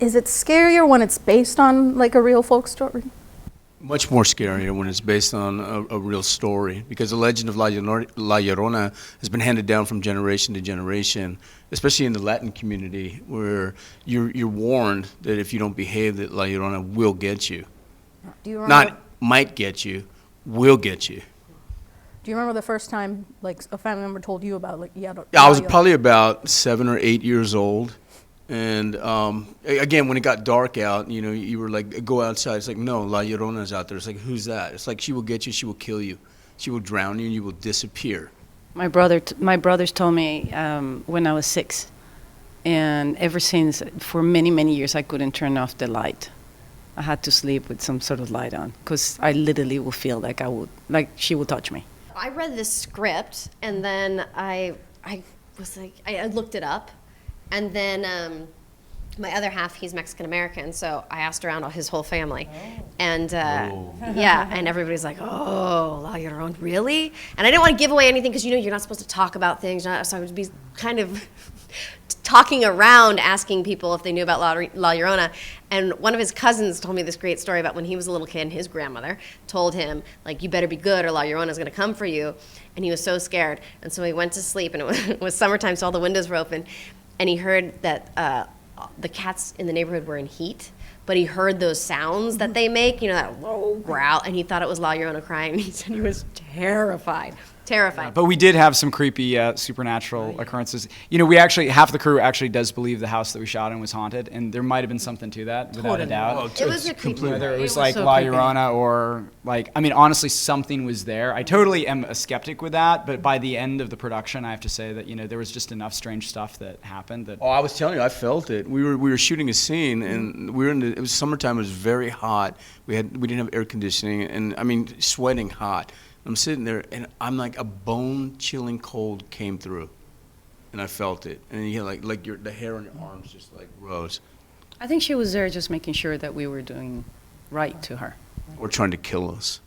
Is it scarier when it's based on like a real folk story? Much more scarier when it's based on a real story, because the legend of La Llorona has been handed down from generation to generation, especially in the Latin community, where you're warned that if you don't behave, that La Llorona will get you. Do you remember? Not might get you, will get you. Do you remember the first time like a family member told you about like Yeah, I was probably about 7 or 8 years old. And again, when it got dark out, you know, you were like, go outside. It's like, no, La Llorona's out there. It's like, who's that? It's like, she will get you, she will kill you. She will drown you, and you will disappear. My brothers told me when I was 6, and ever since, for many, many years, I couldn't turn off the light. I had to sleep with some sort of light on, because I literally would feel like she would touch me. I read this script, and then I was like, I looked it up. And then my other half, he's Mexican-American, so I asked around his whole family. Oh. And yeah, and everybody's like, oh, La Llorona, really? And I didn't want to give away anything because, you know, you're not supposed to talk about things. So I would be kind of talking around, asking people if they knew about La Llorona. And one of his cousins told me this great story about when he was a little kid, and his grandmother told him, like, you better be good or La Llorona's going to come for you. And he was so scared. And so he went to sleep, and it was summertime, so all the windows were open. And he heard that the cats in the neighborhood were in heat, but he heard those sounds that they make, you know, that low growl, and he thought it was La Llorona crying, and he said he was terrified. Terrified. But we did have some creepy supernatural occurrences. You know, we actually, half the crew actually does believe the house that we shot in was haunted, and there might have been something to that, without a doubt. It was a creepy. Whether it was was like so La creepy. Llorona or like, I mean, honestly, something was there. I totally am a skeptic with that, but by the end of the production, I have to say that, you know, there was just enough strange stuff that happened that. Oh, I was telling you, I felt it. We were shooting a scene, and we were it was summertime. It was very hot. We didn't have air conditioning, and I mean, sweating hot. I'm sitting there, and I'm like, a bone-chilling cold came through, and I felt it. And you know, like the hair on your arms just like rose. I think she was there just making sure that we were doing right to her. Or trying to kill us.